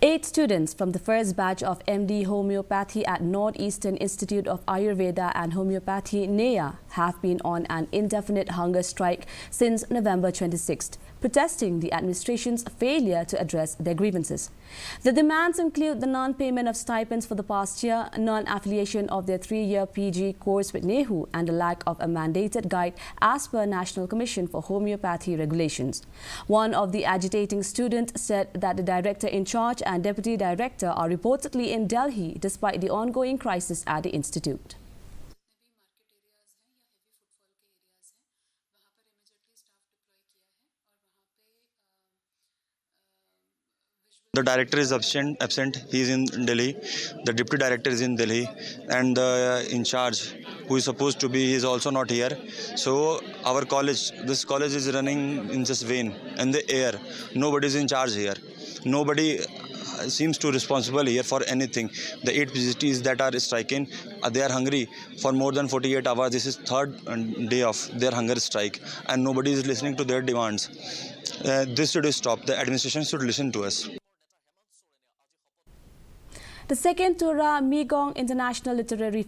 8 students from the first batch of MD Homeopathy at Northeastern Institute of Ayurveda and Homeopathy, Neiah, have been on an indefinite hunger strike since November 26th, protesting the administration's failure to address their grievances. The demands include the non-payment of stipends for the past year, non-affiliation of their 3-year PG course with Neiah, and the lack of a mandated guide as per National Commission for Homeopathy regulations. One of the agitating students said that the director in charge and deputy director are reportedly in Delhi despite the ongoing crisis at the institute. The director is absent. He is in Delhi. The deputy director is in Delhi, and the in charge, who is supposed to be, is also not here. So our college, this college is running in just vain, in the air. Nobody is in charge here. Nobody seems to responsible here for anything. The 8 PGTs that are striking, they are hungry for more than 48 hours. This is third day of their hunger strike, and nobody is listening to their demands. This should stop. The administration should listen to us. The second Tura Megong International Literary